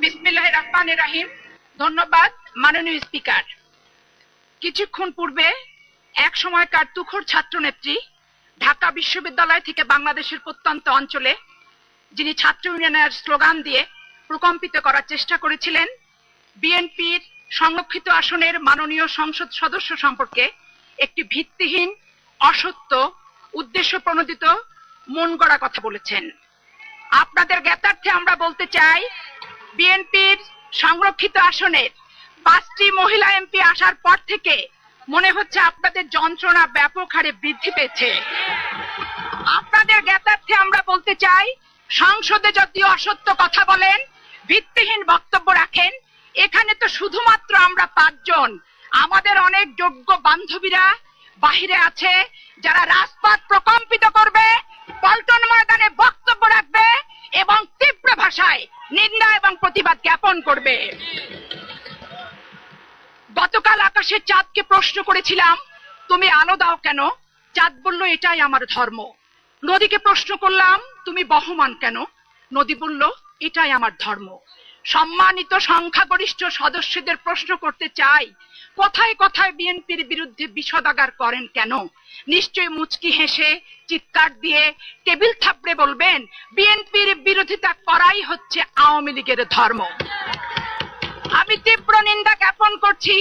বিসমিল্লাহির রহমানির রহিম। ধন্যবাদ মাননীয় স্পিকার। কিছুক্ষণ পূর্বে এক সময়কার তুখোড় ছাত্রনেত্রী ঢাকা বিশ্ববিদ্যালয় থেকে বাংলাদেশের প্রত্যন্ত অঞ্চলে যিনি ছাত্র ইউনিয়নের স্লোগান দিয়ে প্রকম্পিত করার চেষ্টা করেছিলেন বিএনপির সংরক্ষিত আসনের মাননীয় সংসদ সদস্য সম্পর্কে একটি ভিত্তিহীন, অসত্য, উদ্দেশ্য প্রণোদিত, মন গড়া কথা বলেছেন। আপনাদের জ্ঞাতার্থে আমরা বলতে চাই, বিএনপির সংরক্ষিত আসনের 5টি মহিলা এমপি আসার পর থেকে মনে হচ্ছে আপনাদের যন্ত্রণা ব্যাপক হারে বৃদ্ধি পেয়েছে। আপনাদের জ্ঞাতার্থে আমরা বলতে চাই, সংসদে যদি অসত্য কথা বলেন, ভিত্তিহীন বক্তব্য রাখেন, এখানে তো শুধুমাত্র আমরা 5 জন, আমাদের অনেক যোগ্য বান্ধবীরা বাহিরে আছে যারা রাজপথ প্রকম্পিত করবে, পল্টন ময়দানে বক্তব্য রাখবে এবং তীব্র ভাষায় নিন্দা এবং প্রতিবাদ জ্ঞাপন করবে। গতকাল আকাশের চাঁদকে প্রশ্ন করেছিলাম, তুমি আলো দাও কেন? চাঁদ বলল, এটাই আমার ধর্ম। নদীকে প্রশ্ন করলাম, তুমি বহমান কেন? নদী বলল, এটাই আমার ধর্ম। সম্মানিত সংখ্যাগরিষ্ঠ সদস্যদের প্রশ্ন করতে চাই, কথায় কথায় বিএনপির বিরুদ্ধে বিষোদাগার করেন কেন? নিশ্চয়ই মুচকি হেসে, চিৎকার দিয়ে, টেবিল থাপড়ে বলবেন, বিএনপির বিরোধিতা করাই হচ্ছে আওয়ামী লীগের ধর্ম। আমি তীব্র নিন্দা জ্ঞাপন করছি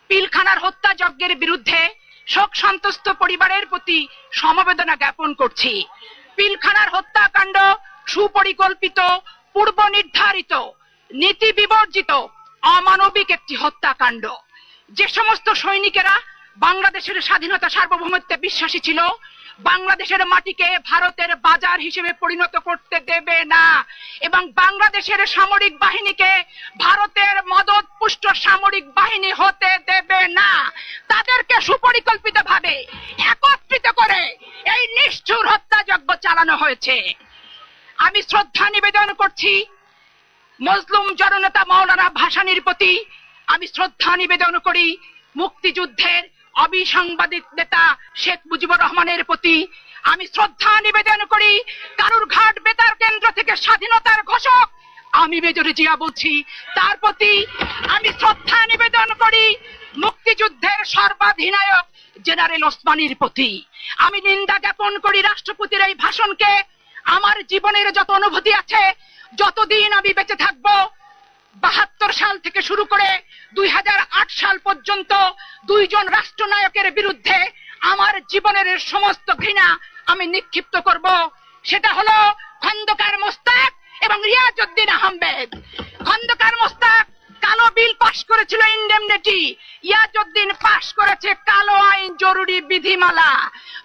পিলখানার হত্যাযজ্ঞের বিরুদ্ধে, শোক সন্তস্ত পরিবারের প্রতি সমবেদনা জ্ঞাপন করছি। পিলখানার হত্যাকাণ্ড সুপরিকল্পিত, পূর্ব নির্ধারিত, নীতি বিবর্জিত, অমানবিক একটি হত্যাকাণ্ড। যে সমস্ত সৈনিকেরা বাংলাদেশের স্বাধীনতা সার্বভৌমত্বে বিশ্বাসী ছিল, বাংলাদেশের মাটিকে ভারতের বাজার হিসেবে পরিণত করতে দেবে না এবং বাংলাদেশের সামরিক বাহিনীকে ভারতের মদত পুষ্ট সামরিক বাহিনী হতে দেবে না, তাদেরকে সুপরিকল্পিতভাবে একত্রিত করে এই নিষ্ঠুর হত্যাযজ্ঞ চালানো হয়েছে। আমি শ্রদ্ধা নিবেদন করছি মজলুম জননেতা মাওলানা ভাসানীর প্রতি, আমি শ্রদ্ধা নিবেদন করি মুক্তিযুদ্ধের অবিসাংবাদিক নেতা শেখ মুজিবুর রহমানের প্রতি, আমি শ্রদ্ধা নিবেদন করি কারুরঘাট বেতার কেন্দ্র থেকে স্বাধীনতার ঘোষক আমি মেজর জিয়া বলছি তার প্রতি, আমি শ্রদ্ধা নিবেদন করি মুক্তিযুদ্ধের সর্বাধিনায়ক জেনারেল ওসমানীর প্রতি। আমি নিন্দা জ্ঞাপন করি রাষ্ট্রপতির এই ভাষণকে। আমার জীবনের যত অনুভূতি আছে, যতদিন আমি বেঁচে থাকবো, 72 সাল থেকে শুরু করে 2008 সাল পর্যন্ত 2 জন রাষ্ট্রনায়কের বিরুদ্ধে আমার জীবনের সমস্ত ঘৃণা আমি নিক্ষিপ্ত করব। সেটা হলো খন্দকার মোস্তাক এবং রিয়াজউদ্দিন আহমেদ। খন্দকার মোস্তাক কালো বিল পাশ করেছিল ইন্ডেমনিটি, রিয়াজউদ্দিন পাশ করেছে কালো আইন জরুরি বিধিমালা।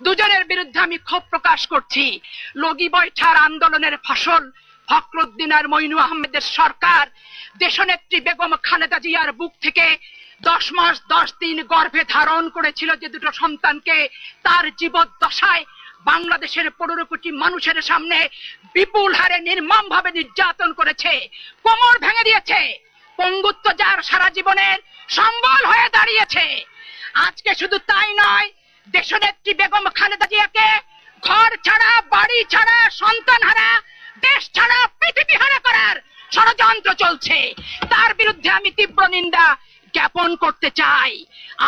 দুজনের বিরুদ্ধে আমি ক্ষোভ প্রকাশ করছি। লগি বৈঠার আন্দোলনের ফসল ফখরুদ্দিন আর মইনু আহমেদের সরকার দেশনেত্রী বেগম খালেদা জিয়ার বুক থেকে 10 মাস 10 দিন গর্ভে ধারণ করেছিল যে 2টো সন্তানকে, তার জীবদ্দশায় বাংলাদেশের 15 কোটি মানুষের সামনে বিপুল হারে নির্মমভাবে নির্যাতন করেছে, কোমর ভেঙে দিয়েছে, পঙ্গুত্ব যার সারা জীবনের সম্বল হয়ে দাঁড়িয়েছে। আজকে শুধু তাই নয়, দেশনেত্রী বেগম খালেদা জিয়াকে ঘর ছাড়া, বাড়ি ছাড়া, সন্তান হারা, দেশ ছাড়া, পৃথিবী হারা করার ষড়যন্ত্র চলছে। তার বিরুদ্ধে আমি তীব্র নিন্দা জ্ঞাপন করতে চাই।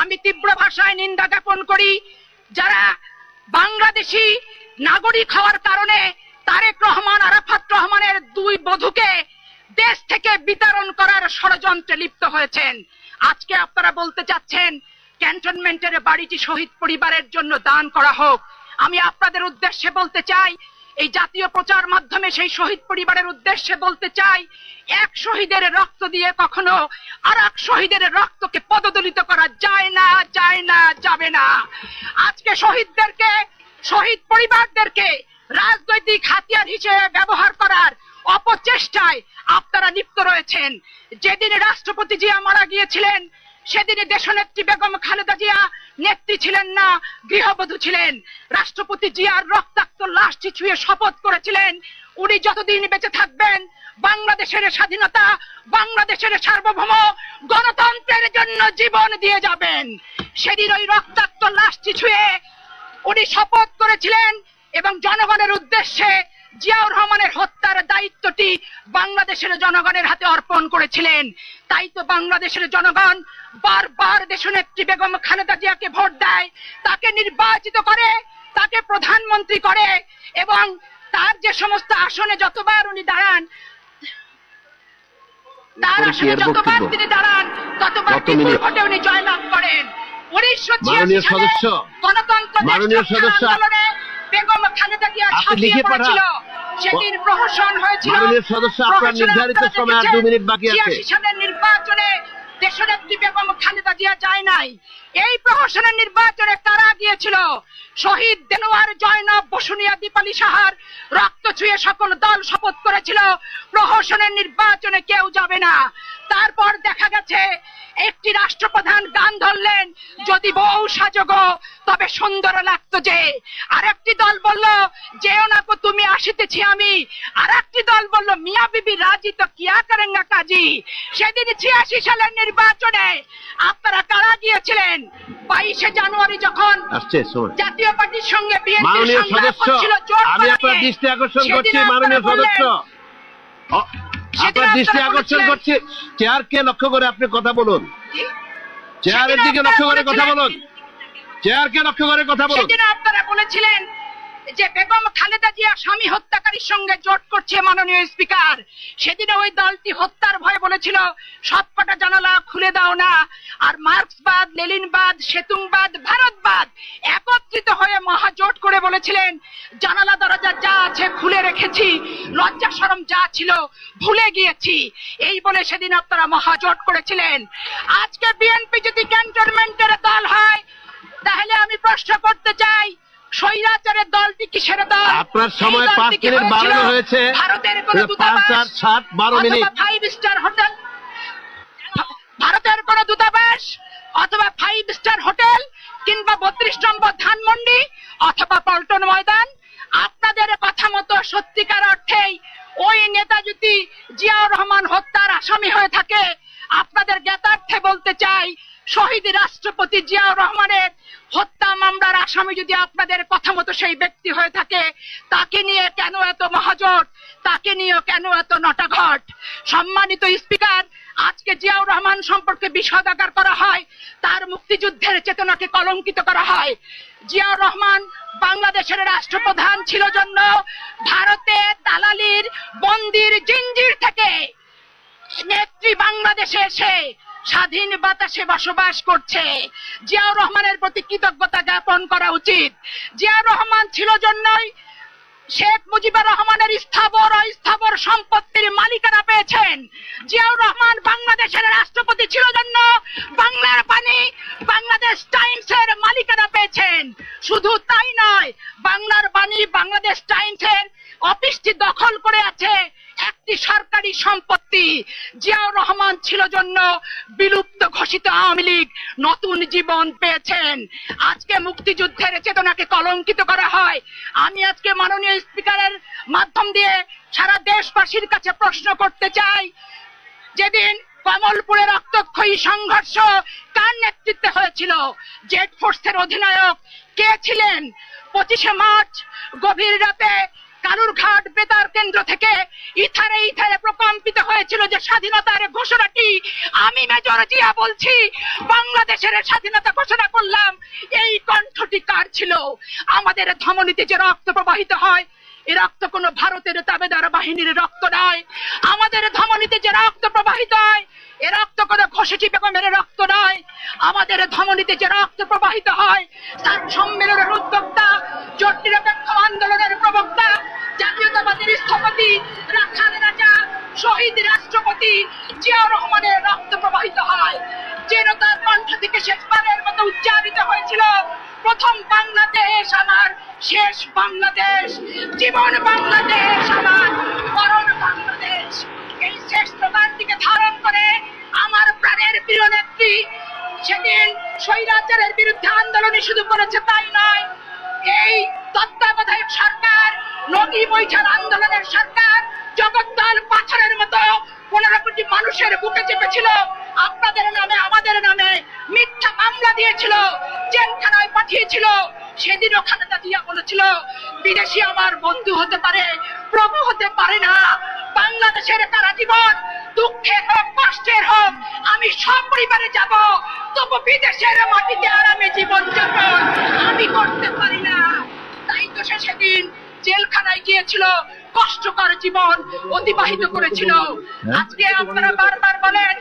আমি তীব্র ভাষায় নিন্দা জ্ঞাপন করি যারা বাংলাদেশি নাগরিক হওয়ার কারণে তারেক রহমান, আরাফাত রহমানের 2 বধূকে দেশ থেকে বিতরণ করার ষড়যন্ত্রে লিপ্ত হয়েছেন। আজকে আপনারা বলতে চাচ্ছেন ক্যান্টনমেন্টের বাড়িটি শহীদ পরিবারের জন্য দান করা হোক। আমি আপনাদের উদ্দেশ্যে বলতে চাই, এই জাতীয় প্রচার মাধ্যমে সেই শহীদ পরিবারের উদ্দেশ্যে বলতে চাই, এক শহীদের রক্ত দিয়ে কখনো আর এক শহীদের রক্তকে পদদলিত করা যায় না, যায় না, যাবে না। আজকে শহীদদেরকে, শহীদ পরিবারদেরকে রাজনৈতিক হাতিয়ার হিসেবে ব্যবহার করার অপচেষ্টায় আপনারা লিপ্ত রয়েছেন। যেদিন রাষ্ট্রপতি জিয়া মারা গিয়েছিলেন, সেদিনে দেশনেত্রী বেগম খালেদা জিয়া নেত্রী ছিলেন না, গৃহবধূ ছিলেন। রাষ্ট্রপতি জিয়ার রক্তাক্ত লাশটি ছুঁয়ে শপথ করেছিলেন উনি যতদিন বেঁচে থাকবেন বাংলাদেশের স্বাধীনতা, বাংলাদেশের সার্বভৌম গণতন্ত্রের জন্য জীবন দিয়ে যাবেন। সেদিন ওই রক্তাক্ত লাশটি ছুঁয়ে উনি শপথ করেছিলেন এবং জনগণের উদ্দেশ্যে জিয়াউর রহমানের হত্যার দায়িত্বটি বাংলাদেশের জনগণের হাতে অর্পণ করেছিলেন। তাই তো বাংলাদেশের জনগণ বারবার দেশনেত্রী বেগম খালেদা জিয়াকে ভোট দেয়, তাকে নির্বাচিত করে, তাকে প্রধানমন্ত্রী করে, এবং তার যে সমস্ত আসনে যতবার উনি দাঁড়ান, তার আসনে যতবার তিনি দাঁড়ান ততবার বিপুল ভোটে উনি জয়লাভ করেন। 1986 সালে গণতন্ত্র আন্দোলনে বেগম খালেদা জিয়া ঝাঁপিয়ে পড়েছিল, সেদিন প্রহসন হয়েছিল। নির্ধারিত সময় আর 2 মিনিট বাকি আছে। 86 সালের নির্বাচনে দেশনেত্রী বেগম খালেদা জিয়া যায় নাই। এই প্রহসনের নির্বাচনে কারা গিয়েছিল? শহীদ দেলোয়ার, জয়নব, বসুনিয়া, দীপালি সাহার রক্ত ছুঁয়ে সকল দল শপথ করেছিল প্রহসনের নির্বাচনে কেউ যাবে না। তারপর দেখা গেছে একটি রাষ্ট্রপ্রধান গান ধরলেন, যদি বউ সাজগো তবে সুন্দর লাগতো যে। আর একটি দল বলল, যেও না গো তুমি আসিতেছি আমি। আর একটি দল বলল, মিয়া বিবি রাজি তো কিয়া করেঙ্গা কাজী। সেদিন 86 সালের নির্বাচনে আপনারা কারা গিয়েছিলেন? 22শে জানুয়ারি যখন জাতীয় পার্টির সঙ্গে মাননীয় সদস্য, আমি আপনার দৃষ্টি আকর্ষণ করছি, মাননীয় সদস্য, আপনার দৃষ্টি আকর্ষণ করছি, চেয়ারকে লক্ষ্য করে আপনি কথা বলুন, চেয়ারের দিকে লক্ষ্য করে কথা বলুন, চেয়ারকে লক্ষ্য করে কথা বলুন। সেদিন আপনারা বলেছিলেন যে বেগম খালেদা জিয়া স্বামী হত্যাকারীর সঙ্গে জোট করছে মাননীয় স্পিকার। সেদিন ওই দলটি হত্যার ভয়ে বলেছিল সবকটা জানালা খুলে দাও না। আর মার্ক্সবাদ, লেনিনবাদ, সেতুংবাদ, ভারতবাদ একত্রিত হয়ে মহাজোট করে বলেছিলেন জানালা দরজা যা আছে খুলে রেখেছি, লজ্জা শরম যা ছিল ভুলে গিয়েছি। এই বলে সেদিন আপনারা মহাজোট করেছিলেন। আজকে বিএনপি যদি ক্যান্টনমেন্টের দল হয়, তাহলে আমি প্রশ্ন করতে চাই, স্বৈরাচারের দলটি কিসের দল? আপনার সময় 5 মিনিট বাড়ানো হয়েছে। ভারতের কোন দূতাবাস, 12 মিনিট, 5 স্টার হোটেল, ভারতের কোন দূতাবাস অথবা 5 স্টার হোটেল কিংবা 32 নম্বর ধানমন্ডি অথবা পল্টন ময়দান, আপনাদের কথা মতো সত্যিকার অর্থেই ওই নেতা যদি জিয়াউর রহমান হত্যার আসামি হয়ে থাকে, আপনাদের জ্ঞাতার্থে বলতে চাই, শহীদ রাষ্ট্রপতি জিয়াউর রহমানের হত্যা মামলার আসামি যদি আপনাদের কথা মতো সেই ব্যক্তি হয়ে থাকে, তাকে নিয়ে কেন এত মহাজোট, তাকে নিয়ে কেন এত নটাঘট? সম্মানিত স্পিকার, আজকে জিয়াউর রহমান সম্পর্কে বিষোদাগার করা হয়, তার মুক্তিযুদ্ধের চেতনাকে কলঙ্কিত করা হয়। জিয়াউর রহমান বাংলাদেশের রাষ্ট্রপ্রধান ছিল জন্য ভারতের দালালির বন্দির জিঞ্জির থেকে নেত্রী বাংলাদেশে এসে স্বাধীন বাতাসে বসবাস করছে। জিয়াউর রহমানের প্রতি কৃতজ্ঞতা জ্ঞাপন করা উচিত। জিয়াউর রহমান ছিল জন্যই শেখ মুজিবুর রহমানের স্থাবর সম্পত্তির মালিকানা পেয়েছেন। জিয়াউর রহমান বাংলাদেশের রাষ্ট্রপতি ছিল জন্য বাংলার পানি, বাংলাদেশ টাইমসের মালিকানা পেয়েছেন। শুধু তাই নয়, বাংলার পানি, বাংলাদেশ টাইমসের অফিসটি দখল করে আছে একটি সরকারি সম্পত্তি। জিয়াউর রহমান ছিল জন্য বিলুপ্ত ঘোষিত আওয়ামী লীগ নতুন জীবন পেয়েছেন। আজকে মুক্তিযুদ্ধের চেতনাকে কলঙ্কিত করা হয়। আমি আজকে মাননীয় স্পিকারের মাধ্যম দিয়ে সারা দেশবাসীর কাছে প্রশ্ন করতে চাই, যেদিন কমলপুরে রক্তক্ষয়ী সংঘর্ষ কার নেতৃত্বে হয়েছিল? জেড ফোর্সের অধিনায়ক কে ছিলেন? 25শে মার্চ গভীর রাতে কালুরঘাট বেতার কেন্দ্র থেকে ইথারে প্রকম্পিত হয়েছিল যে স্বাধীনতার ঘোষণাটি, আমি মেজর জিয়া বলছি, বাংলাদেশের স্বাধীনতা ঘোষণা করলাম, এই কণ্ঠটি কার ছিল? আমাদের ধমনীতে যে রক্ত প্রবাহিত হয়, এ রক্ত কোন ভারতের তাবেদার বাহিনীর রক্ত নয়। আমাদের ধমনীতে যে রক্ত প্রবাহিত হয়, এ রক্ত কোন ঘোষিত বেগমের রক্ত নয়। আমাদের ধমনীতে যে রক্ত প্রবাহিত হয়, তার সম্মেলনের উদ্যোক্তা, জোট নিরপেক্ষ আন্দোলনের প্রবক্তা, জাতীয়তাবাদীর স্থপতি, রাখাল রাজা, শহীদ রাষ্ট্রপতি জিয়াউর রহমানের রক্ত প্রবাহিত হয়। যেন তার কণ্ঠ থেকে শেষবারের মতো উচ্চারিত হয়েছিল, প্রথম বাংলাদেশ আমার, শেষ বাংলাদেশ, জীবন বাংলাদেশ আমার, মরণ বাংলাদেশ। এই শেষ স্লোগানটিকে ধারণ করে আমার প্রাণের প্রিয় নেত্রী সেদিন স্বৈরাচারের বিরুদ্ধে আন্দোলনে শুধু করেছে তাই নয়, এই তত্ত্বাবধায়ক সরকার, নদী বৈঠার আন্দোলনের সরকার জগদ্দল পাথরের মতো 15 কোটি মানুষের বুকে চেপেছিল। আপনাদের নামে, আমাদের নামে মিথ্যা মামলা দিয়েছিল, জেলখানায় পাঠিয়েছিল। সেদিনও খালেদা জিয়া বলেছিল, বিদেশি আমার বন্ধু হতে পারে, প্রভু হতে পারে না। বাংলাদেশের কারা জীবন দুঃখের হোক কষ্টের হোক আমি সপরিবারে যাব, তবু বিদেশের মাটিতে আরামে জীবন যাপন আমি করতে পারি না। তাই তো সে সেদিন জেলখানায় গিয়েছিল, কষ্টকর জীবন অতিবাহিত করেছিল। আজকে আপনারা বারবার বলেন